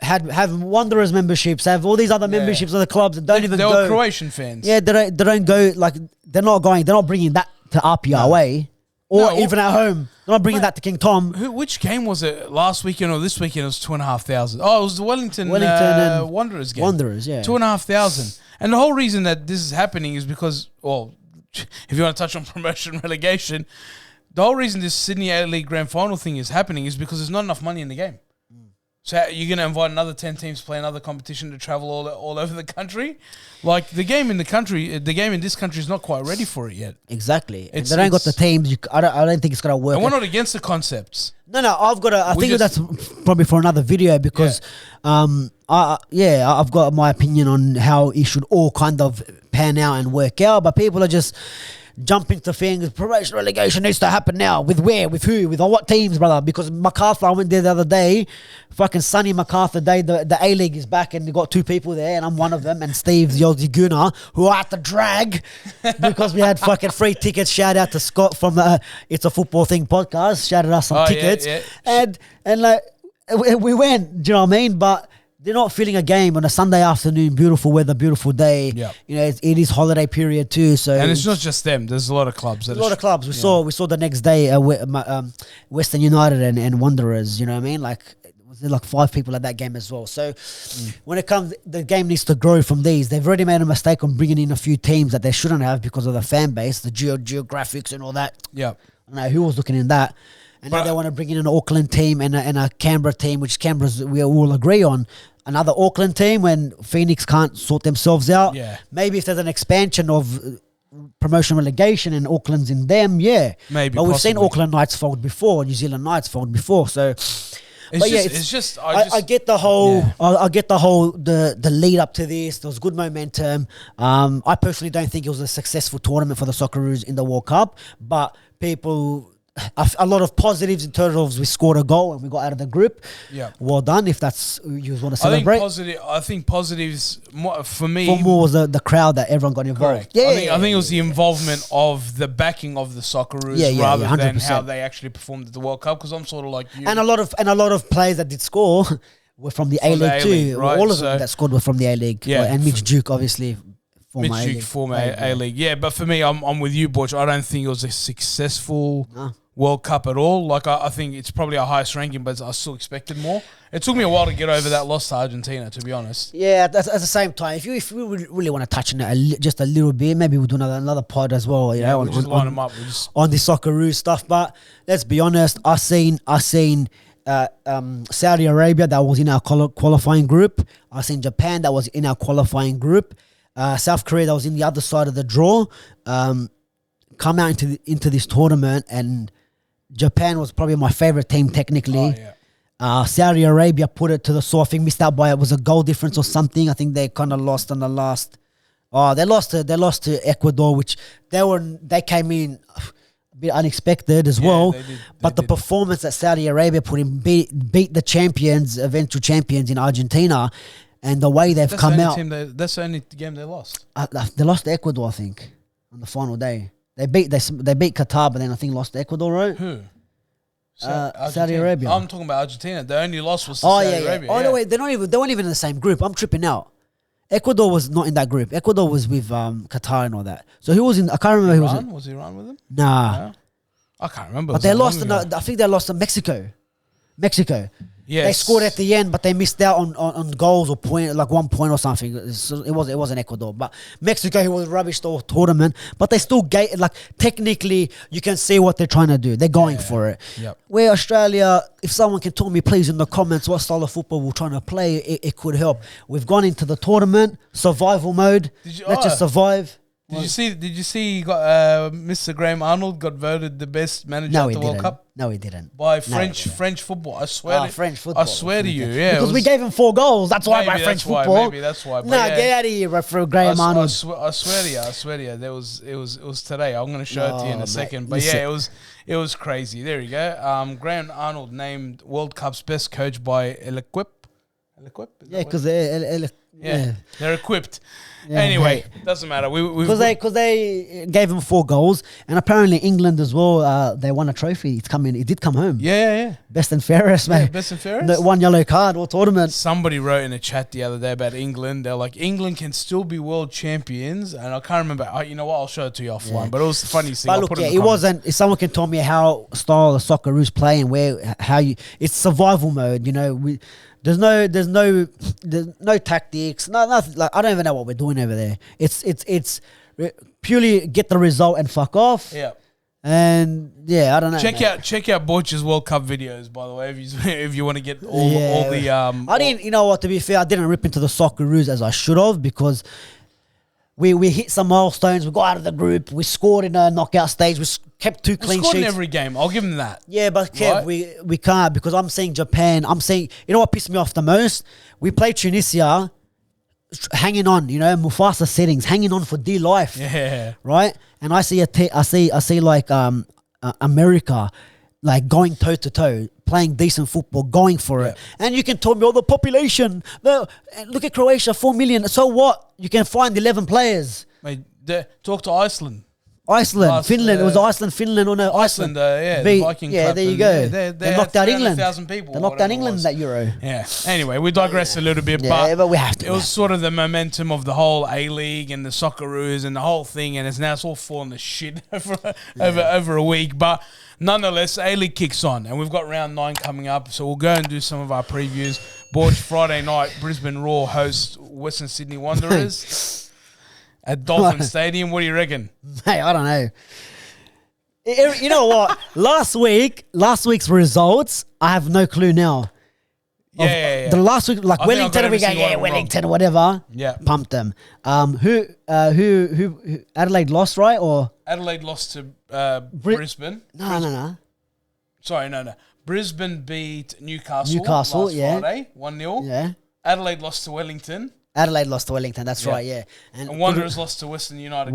Speaker 2: have Wanderers memberships, have all these other memberships of the clubs that don't even go.
Speaker 1: They're Croatian fans.
Speaker 2: Yeah, they don't go like they're not bringing that to RPR away. Or even at home. They're not bringing that to King Tom.
Speaker 1: Which game was it? Last weekend or this weekend? It was 2,500. Oh, it was the Wellington and Wanderers game.
Speaker 2: Wanderers, yeah.
Speaker 1: 2,500. And the whole reason that this is happening is because, if you want to touch on promotion and relegation, the whole reason this Sydney A-League Grand Final thing is happening is because there's not enough money in the game. So you're going to invite another 10 teams to play another competition to travel all over the country? Like, the game in this country is not quite ready for it yet.
Speaker 2: Exactly. They don't got the teams. I don't think it's going to work.
Speaker 1: And we're not against the concepts.
Speaker 2: No, I think that's probably for another video because, I've got my opinion on how it should all kind of pan out and work out. But people are just jump into things. Promotion relegation needs to happen now. With where? With who? With what teams, brother? Because MacArthur, I went there the other day. Fucking sunny MacArthur Day. The A-League is back, and they got 2 people there, and I'm one of them. And Steve Yossi Guna, who I had to drag because we had fucking free tickets. Shout out to Scott from the It's a Football Thing podcast. Shouted us some tickets, and like we went. Do you know what I mean? But they're not feeling a game on a Sunday afternoon, beautiful weather, beautiful day.
Speaker 1: Yeah.
Speaker 2: You know, it is holiday period too. So
Speaker 1: and it's not just them. There's a lot of clubs.
Speaker 2: We saw the next day Western United and Wanderers. You know what I mean? Like was there like 5 people at that game as well. So when it comes, the game needs to grow from these. They've already made a mistake on bringing in a few teams that they shouldn't have because of the fan base, the geographics and all that.
Speaker 1: Yeah,
Speaker 2: I don't know who was looking in that. And now they want to bring in an Auckland team and a Canberra team, which Canberra's we all agree on. Another Auckland team when Phoenix can't sort themselves out.
Speaker 1: Yeah.
Speaker 2: Maybe if there's an expansion of promotion relegation and Auckland's in them, yeah.
Speaker 1: Maybe.
Speaker 2: But we've seen Auckland Knights fold before, New Zealand Knights fold before. So I get the whole I get the whole the lead up to this. There was good momentum. I personally don't think it was a successful tournament for the Socceroos in the World Cup, but people, a lot of positives in terms of we scored a goal and we got out of the group.
Speaker 1: Yeah,
Speaker 2: well done. If that's you want to celebrate,
Speaker 1: I think positives for me.
Speaker 2: For more was the crowd that everyone got involved.
Speaker 1: Correct. I think it was the involvement of the backing of the Socceroos rather than how they actually performed at the World Cup. Because I'm sort of like you,
Speaker 2: and a lot of players that did score were from the A-League too. Right? All of them that scored were from the A-League. Yeah, and Mitch Duke obviously. Former A-League. Yeah, but for me, I'm with you, Butch. I don't think it was a successful World Cup at all. Like, I think it's probably our highest ranking, but I still expected more. It took me a while to get over that loss to Argentina, to be honest. Yeah, at the same time, if we really want to touch on it just a little bit, maybe we'll do another pod as well, you know,
Speaker 1: we'll just line them up.
Speaker 2: On the Socceroo stuff. But let's be honest, I seen Saudi Arabia that was in our qualifying group. I seen Japan that was in our qualifying group. South Korea that was in the other side of the draw, come out into this tournament, and Japan was probably my favorite team technically. Saudi Arabia put it to the sword. I think missed out by it was a goal difference or something. I think they kind of lost on the last. They lost to Ecuador, which they came in a bit unexpected as well. But the performance that Saudi Arabia put in beat the champions, eventual champions in Argentina. And the way they've come out...
Speaker 1: That's the only game they lost.
Speaker 2: They lost to Ecuador, I think, on the final day. They beat Qatar, but then I think lost to Ecuador, right?
Speaker 1: Who?
Speaker 2: Saudi Arabia.
Speaker 1: I'm talking about Argentina. The only loss was to Saudi Arabia.
Speaker 2: Oh, no, wait. They weren't even in the same group. I'm tripping out. Ecuador was not in that group. Ecuador was with Qatar and all that. So who was in... I can't remember who was in...
Speaker 1: Was Iran with them?
Speaker 2: Nah.
Speaker 1: No? I can't remember.
Speaker 2: But they lost... I think they lost to Mexico. Yes. They scored at the end, but they missed out on goals or like 1 point or something. It wasn't Ecuador, but Mexico, who was rubbish the whole tournament, but they still like technically you can see what they're trying to do. They're going for it.
Speaker 1: Yep.
Speaker 2: Where Australia, if someone can tell me please in the comments what style of football we're trying to play, it could help. We've gone into the tournament survival mode. Let's just survive.
Speaker 1: Did you see? Mr. Graham Arnold got voted the best manager at the World Cup?
Speaker 2: No, he didn't.
Speaker 1: By French football. I swear.
Speaker 2: French football.
Speaker 1: I swear to you, yeah.
Speaker 2: Because we gave him 4 goals. That's why by French football.
Speaker 1: Maybe that's why.
Speaker 2: Nah, get out of here for Graham Arnold.
Speaker 1: I swear to you. It was today. I'm going to show it to you in a second. But yeah, it was crazy. There you go. Graham Arnold named World Cup's best coach by Aleague.
Speaker 2: Yeah, because they're equipped.
Speaker 1: Yeah, anyway, doesn't matter.
Speaker 2: Because they gave him 4 goals, and apparently England as well. They won a trophy. It did come home.
Speaker 1: Yeah.
Speaker 2: Best and fairest, mate.
Speaker 1: Best and fairest.
Speaker 2: 1 yellow card all tournament.
Speaker 1: Somebody wrote in a chat the other day about England. They're like, England can still be world champions, and I can't remember. You know what? I'll show it to you offline. But it was the funniest thing.
Speaker 2: But look, it wasn't. If someone can tell me how style of Socceroos play and it's survival mode. You know, There's no tactics, nothing. Like, I don't even know what we're doing over there. It's purely get the result and fuck off.
Speaker 1: Yeah.
Speaker 2: And I don't know.
Speaker 1: Check out Borch's World Cup videos, by the way, if you want to get all the.
Speaker 2: I didn't. You know what? To be fair, I didn't rip into the Socceroos as I should have because we hit some milestones. We got out of the group. We scored in a knockout stage. We kept 2 clean sheets.
Speaker 1: We scored in every game. I'll give them that.
Speaker 2: Yeah, but Kev, we can't because I'm seeing Japan. You know what pissed me off the most? We played Tunisia. hanging on, Mufasa settings, hanging on for dear life.
Speaker 1: Yeah.
Speaker 2: Right? And I see I see like America like going toe to toe, playing decent football, going for it. And you can tell me, the population. Look at Croatia, 4 million. So what? You can find 11 players.
Speaker 1: Mate, talk to Iceland.
Speaker 2: Finland. It was Iceland, Finland, or no, Iceland.
Speaker 1: The Viking club.
Speaker 2: there you go.
Speaker 1: They
Speaker 2: knocked out England.
Speaker 1: People.
Speaker 2: They knocked out England that Euro.
Speaker 1: Yeah. Anyway, we digressed a little bit,
Speaker 2: but we have to.
Speaker 1: It was sort of the momentum of the whole A-League and the Socceroos and the whole thing, and it's all fallen to shit over a week. But nonetheless, A-League kicks on, and we've got round 9 coming up, so we'll go and do some of our previews. Borch, Friday night, Brisbane Roar hosts Western Sydney Wanderers. At Dolphin Stadium, what do you reckon?
Speaker 2: Hey, I don't know. You know what? Last week's results, I have no clue now.
Speaker 1: Yeah.
Speaker 2: The last week, like Wellington, we go, Wellington, or whatever.
Speaker 1: Yeah.
Speaker 2: Pumped them. Who? Adelaide lost, right? Or
Speaker 1: Adelaide lost to Brisbane.
Speaker 2: No.
Speaker 1: Sorry, no. Brisbane beat Newcastle last Friday, 1-0.
Speaker 2: Yeah.
Speaker 1: Adelaide lost to Wellington.
Speaker 2: Adelaide lost to Wellington, that's right, yeah.
Speaker 1: And Wanderers lost to Western United.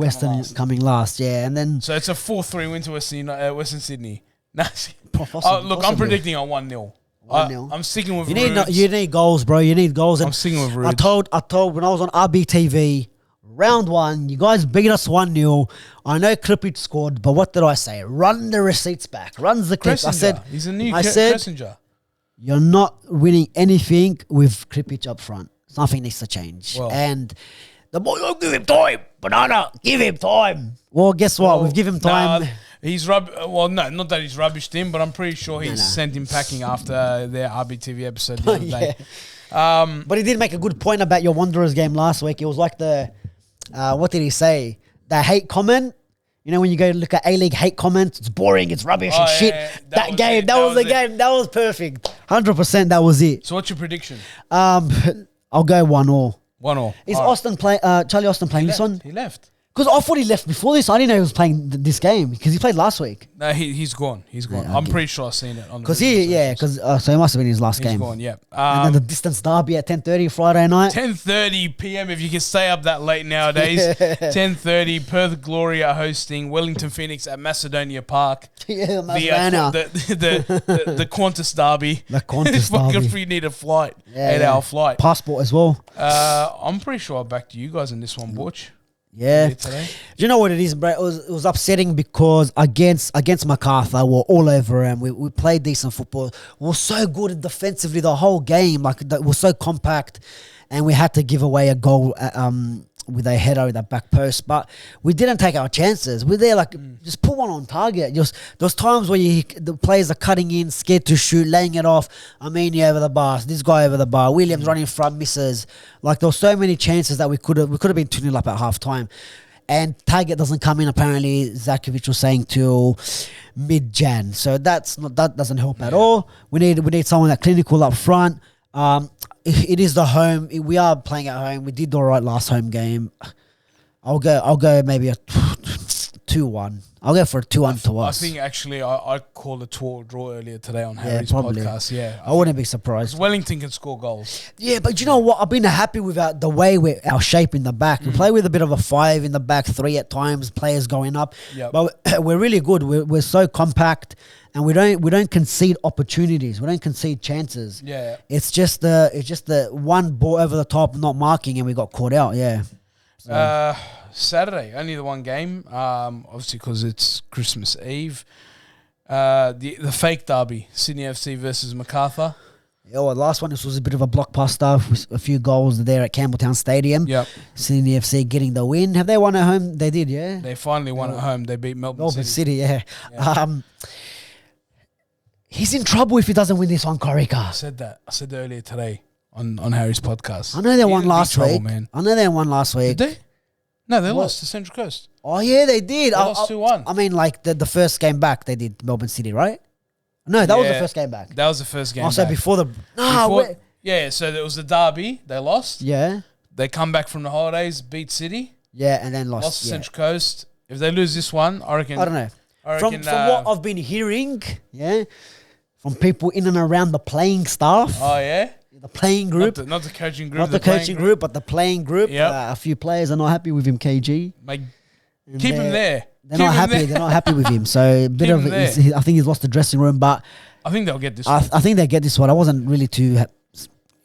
Speaker 2: Coming last, yeah. And then
Speaker 1: so it's a 4-3 win to Western Sydney.
Speaker 2: Possibly.
Speaker 1: Look, I'm predicting a 1-0.
Speaker 2: 1-0.
Speaker 1: I'm sticking with
Speaker 2: you need goals, bro. You need goals.
Speaker 1: I'm sticking with Rude.
Speaker 2: I told when I was on RBTV, round 1, you guys beat us 1-0. I know Krippic scored, but what did I say? Run the receipts back. Runs the clips. I said
Speaker 1: he's a new Messenger.
Speaker 2: You're not winning anything with Krippic up front. Something needs to change.
Speaker 1: Well,
Speaker 2: and the boy, give him time. Banana, give him time. Well, guess what? We've given him time.
Speaker 1: He's well, no, not that he's rubbished him, but I'm pretty sure he's sent him packing after their RBTV episode the other day.
Speaker 2: But he did make a good point about your Wanderers game last week. It was like what did he say? The hate comment. You know, when you go look at A-League hate comments, it's boring, it's rubbish and shit. Yeah. That was the game. That was perfect. 100%, that was it.
Speaker 1: So what's your prediction?
Speaker 2: I'll go 1-1.
Speaker 1: 1-1.
Speaker 2: Is Charlie Austin playing this one?
Speaker 1: He left.
Speaker 2: Because I thought he left before this. I didn't know he was playing this game because he played last week.
Speaker 1: No, he's gone. He's gone. Yeah, I'm pretty sure I've seen it.
Speaker 2: So it must have been his last game.
Speaker 1: He's gone, yeah.
Speaker 2: And then the distance derby at 10:30 Friday night.
Speaker 1: 10:30 p.m. if you can stay up that late nowadays. 10:30, Perth Glory are hosting Wellington Phoenix at Macedonia Park.
Speaker 2: Yeah,
Speaker 1: the Qantas derby.
Speaker 2: The Qantas derby.
Speaker 1: If you need a flight, 8-hour flight.
Speaker 2: Passport as well.
Speaker 1: I'm pretty sure I'll back to you guys in this one, Butch.
Speaker 2: Yeah. Do you know what it is, bro? It was upsetting because against MacArthur, we're all over him. We played decent football. We were so good defensively the whole game. Like, we're so compact, and we had to give away a goal with a header with that back post. But we didn't take our chances. We're there just put one on target. Just those times where the players are cutting in, scared to shoot, laying it off. Armenia over the bar, this guy over the bar, Williams running front, misses. Like, there were so many chances that we could have been 2-0 up at half time. And target doesn't come in, apparently, Zakovic was saying, till mid-Jan. So that doesn't help at all. We need someone that clinical up front. It is the home. We are playing at home. We did all right last home game. I'll go maybe a 2-1. I'll go for a 2-1 to us.
Speaker 1: I think actually I called a draw earlier today on Harry's podcast. Yeah,
Speaker 2: I wouldn't be surprised.
Speaker 1: Wellington can score goals.
Speaker 2: Yeah, but you know what? I've been happy with the way our shape in the back. We play with a bit of a 5 in the back, 3 at times. Players going up, but we're really good. We're so compact. And we don't concede opportunities. We don't concede chances.
Speaker 1: Yeah.
Speaker 2: It's just the one ball over the top, not marking, and we got caught out. Yeah.
Speaker 1: So. Saturday, only the one game. Obviously because it's Christmas Eve. The fake derby, Sydney FC versus MacArthur.
Speaker 2: Yeah, well, the last one, this was a bit of a blockbuster with a few goals there at Campbelltown Stadium.
Speaker 1: Yep.
Speaker 2: Sydney FC getting the win. Have they won at home? They did, yeah.
Speaker 1: They finally won at home. They beat Melbourne City.
Speaker 2: Yeah. He's in trouble if he doesn't win this one, Corica.
Speaker 1: I said that earlier today on Harry's podcast.
Speaker 2: I know they won last week. Man. I know they won last week.
Speaker 1: Did they? No, they lost to Central Coast.
Speaker 2: Oh, yeah, they did.
Speaker 1: They lost 2-1.
Speaker 2: I mean, like, the first game back, they did Melbourne City, right? No, that was the first game back.
Speaker 1: That was the first game back.
Speaker 2: So before the...
Speaker 1: so there was the derby. They lost.
Speaker 2: Yeah.
Speaker 1: They come back from the holidays, beat City.
Speaker 2: Yeah, and then lost.
Speaker 1: Lost to Central Coast. If they lose this one, I reckon...
Speaker 2: I don't know. From what I've been hearing, from people in and around the playing staff.
Speaker 1: Oh, yeah?
Speaker 2: the playing group.
Speaker 1: Not the coaching group.
Speaker 2: Not the coaching group, but the playing group.
Speaker 1: Yep.
Speaker 2: A few players are not happy with him, KG.
Speaker 1: Mate, keep him there.
Speaker 2: They're not happy. They're not happy with him. So a bit of I think he's lost the dressing room, but
Speaker 1: I think they'll get this one.
Speaker 2: I think they get this one. I wasn't really too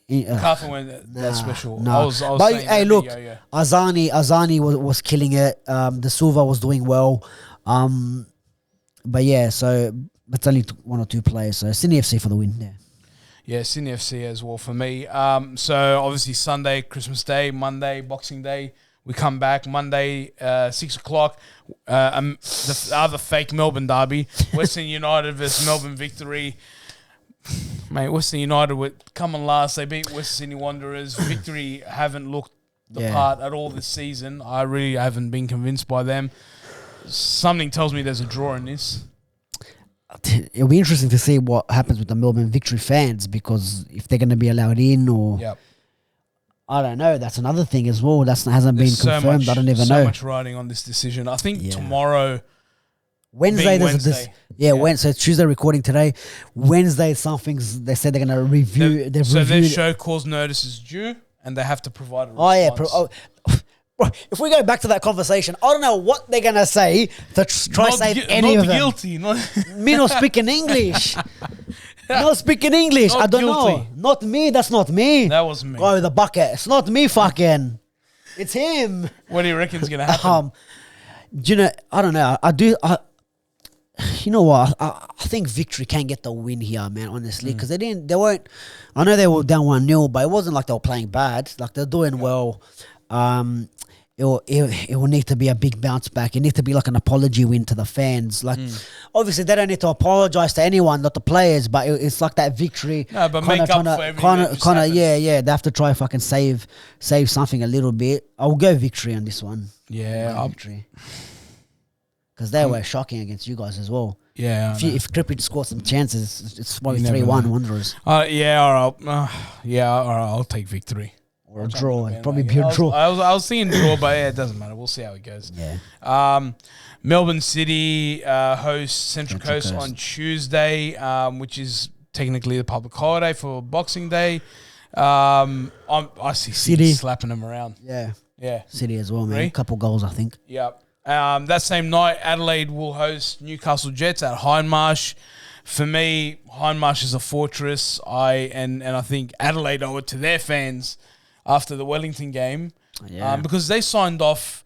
Speaker 1: Carlton went that special.
Speaker 2: No.
Speaker 1: I was
Speaker 2: but hey, look, Azani was killing it. The Silva was doing well. But yeah, so it's only one or two players. So Sydney FC for the win.
Speaker 1: Yeah, Sydney FC as well for me. So obviously Sunday, Christmas Day, Monday, Boxing Day. We come back Monday, 6 o'clock. The other fake Melbourne Derby, Western United versus Melbourne Victory. Mate, Western United would come on last. They beat Western Sydney Wanderers. Victory haven't looked the part at all this season. I really haven't been convinced by them. Something tells me there's a draw in this.
Speaker 2: It'll be interesting to see what happens with the Melbourne Victory fans, because if they're going to be allowed in or...
Speaker 1: Yep.
Speaker 2: I don't know. That's another thing as well. That hasn't been confirmed. I don't even know.
Speaker 1: So much riding on this decision. I think tomorrow...
Speaker 2: Wednesday. Wednesday. Tuesday recording today. Wednesday, they said they're going to review.
Speaker 1: So their show cause notice is due, and they have to provide a response.
Speaker 2: If we go back to that conversation, I don't know what they're going to say to try to save any of them.
Speaker 1: Guilty.
Speaker 2: Me not speaking English. Not speaking English. I don't know. Not me. That's not me.
Speaker 1: That was me.
Speaker 2: Oh, the bucket. It's not me fucking. It's him.
Speaker 1: What do you reckon's going to happen?
Speaker 2: Do you know, I don't know. You know what? I think Victory can get the win here, man, honestly. Because they weren't, I know they were down 1-0, but it wasn't like they were playing bad. Like, they're doing well. It will need to be a big bounce back. It needs to be like an apology win to the fans. Like, obviously, they don't need to apologize to anyone, not the players, but it's like that Victory.
Speaker 1: No, but make up for everything.
Speaker 2: Yeah. They have to try fucking save something a little bit. I'll go Victory on this one.
Speaker 1: Yeah.
Speaker 2: Victory. Because they were shocking against you guys as well.
Speaker 1: Yeah.
Speaker 2: If Crippage scored some chances, it's probably 3-1 Wanderers.
Speaker 1: I'll take Victory.
Speaker 2: Or a draw. It'd probably be a draw.
Speaker 1: I was thinking draw, but yeah, it doesn't matter. We'll see how it goes.
Speaker 2: Yeah.
Speaker 1: Melbourne City hosts Central Coast on Tuesday, which is technically the public holiday for Boxing Day. I see City slapping them around.
Speaker 2: Yeah.
Speaker 1: Yeah.
Speaker 2: City as well, man. A couple goals, I think.
Speaker 1: Yep. That same night, Adelaide will host Newcastle Jets at Hindmarsh. For me, Hindmarsh is a fortress. I think Adelaide owe it to their fans after the Wellington game, because they signed off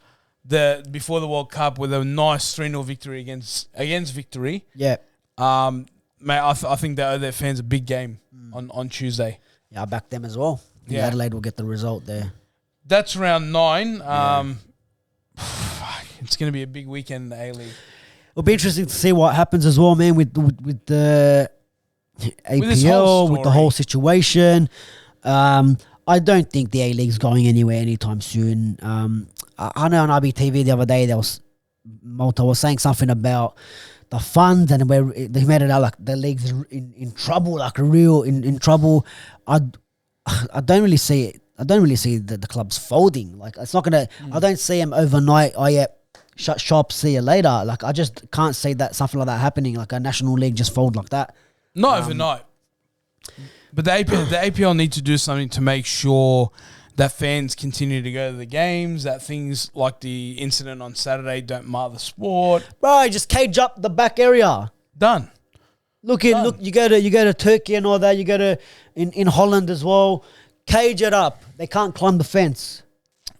Speaker 1: before the World Cup with a nice 3-0 victory against Victory.
Speaker 2: Yeah.
Speaker 1: Mate, I think they owe their fans a big game on Tuesday.
Speaker 2: Yeah, I back them as well. Yeah, Adelaide will get the result there.
Speaker 1: That's round 9. It's going to be a big weekend in the A-League.
Speaker 2: It'll be interesting to see what happens as well, man, with the APL, with the whole situation. I don't think the A-League's going anywhere anytime soon. I know on IBTV the other day, Malta was saying something about the funds, and where they made it out like the league's in trouble, like real in trouble. I don't really see it. I don't really see the clubs folding. Like, it's not gonna. I don't see them overnight. Oh yeah, shut shop, see you later. Like, I just can't see that something like that happening. Like a national league just fold like that.
Speaker 1: Not overnight. But the APL need to do something to make sure that fans continue to go to the games, that things like the incident on Saturday don't mar the sport.
Speaker 2: Bro, just cage up the back area.
Speaker 1: Done.
Speaker 2: Look, you go to Turkey and all that. You go to in Holland as well. Cage it up. They can't climb the fence.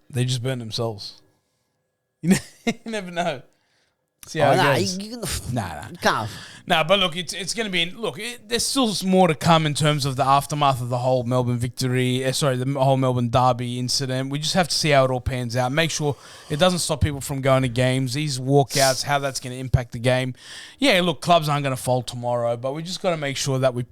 Speaker 1: They just burn themselves. You never know. See how it goes. Nah.
Speaker 2: Can't.
Speaker 1: No, but look, it's going to be... there's still more to come in terms of the aftermath of the whole Melbourne the whole Melbourne Derby incident. We just have to see how it all pans out. Make sure it doesn't stop people from going to games. These walkouts, how that's going to impact the game. Yeah, look, clubs aren't going to fold tomorrow, but we just got to make sure that we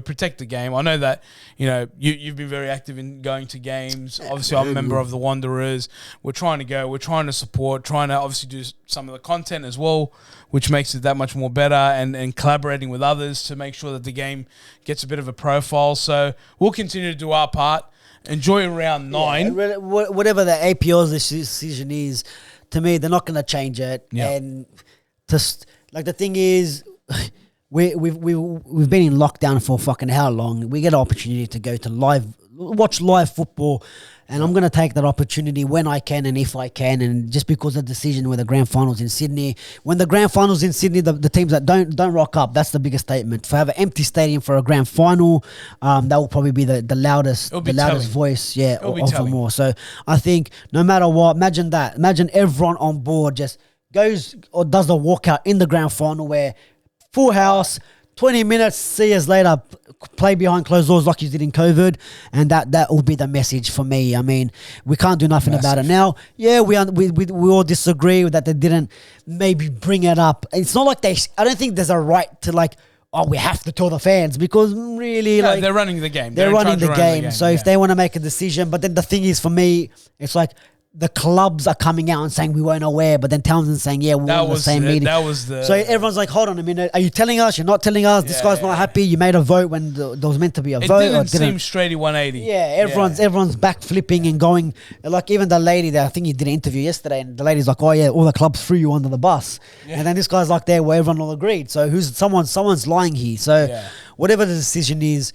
Speaker 1: protect the game. I know that, you've been very active in going to games. Obviously, I'm a member of the Wanderers. We're trying to go. We're trying to support, trying to obviously do some of the content as well, which makes it that much more better, and collaborating with others to make sure that the game gets a bit of a profile. So we'll continue to do our part. Enjoy round 9.
Speaker 2: Yeah, whatever the APL's decision is, to me, they're not going to change it.
Speaker 1: Yeah.
Speaker 2: And just, like, the thing is... we've been in lockdown for fucking how long? We get an opportunity to go to watch live football, and I'm going to take that opportunity when I can and if I can. And just because of the decision with the grand finals in Sydney, when the grand finals in Sydney, the teams that don't rock up, that's the biggest statement. For have an empty stadium for a grand final, that will probably be the loudest voice, of them all. So I think no matter what, imagine everyone on board just goes or does the walkout in the grand final where full house, 20 minutes, see us later, play behind closed doors like you did in COVID, and that will be the message for me. I mean, we can't do nothing about it now. Yeah, we all disagree that they didn't maybe bring it up. It's not like I don't think there's a right to like, oh, we have to tell the fans, because really,
Speaker 1: no, they're running the game.
Speaker 2: They're running the game. So if they want to make a decision, but then the thing is for me, it's like, the clubs are coming out and saying we weren't aware, but then Townsend's saying, yeah, we were in the same meeting. So everyone's like, hold on a minute, are you telling us? You're not telling us? This guy's not happy. You made a vote when there was meant to be a vote.
Speaker 1: It didn't seem straight 180.
Speaker 2: Yeah, everyone's back flipping and going. Like even the lady that I think he did an interview yesterday, and the lady's like, oh yeah, all the clubs threw you under the bus. Yeah. And then this guy's like there where everyone all agreed. So someone's lying here. So whatever the decision is,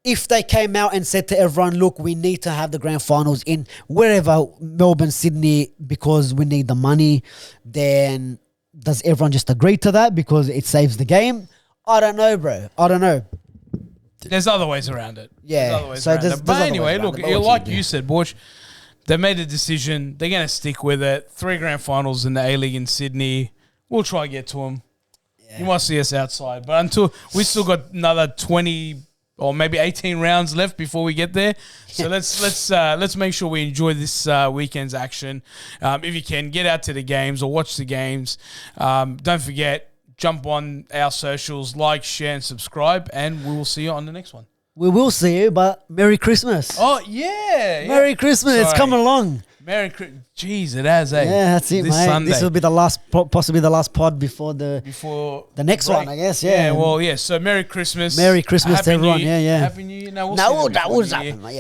Speaker 2: if they came out and said to everyone, look, we need to have the grand finals in wherever, Melbourne, Sydney, because we need the money, then does everyone just agree to that because it saves the game? I don't know, bro. I don't know.
Speaker 1: There's other ways around it.
Speaker 2: Yeah.
Speaker 1: But anyway, look, like you said, Borch, they made a decision. They're going to stick with it. 3 grand finals in the A-League in Sydney. We'll try to get to them. Yeah. You might see us outside. But until we still got another 20 or maybe 18 rounds left before we get there. So let's make sure we enjoy this weekend's action. If you can, get out to the games or watch the games. Don't forget, jump on our socials, like, share, and subscribe, and we will see you on the next one.
Speaker 2: We will see you, but Merry Christmas.
Speaker 1: Oh, yeah.
Speaker 2: Merry Christmas. Sorry. It's coming along.
Speaker 1: Merry Christmas. Jeez, it has, eh?
Speaker 2: Yeah, that's it, mate. Sunday. This will be the last, possibly the last pod before the next one, I guess. Yeah.
Speaker 1: So Merry Christmas.
Speaker 2: Merry Christmas to everyone.
Speaker 1: Happy New Year.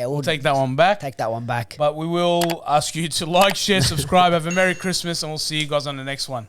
Speaker 1: We'll take that one back.
Speaker 2: Take that one back.
Speaker 1: But we will ask you to like, share, subscribe. Have a Merry Christmas, and we'll see you guys on the next one.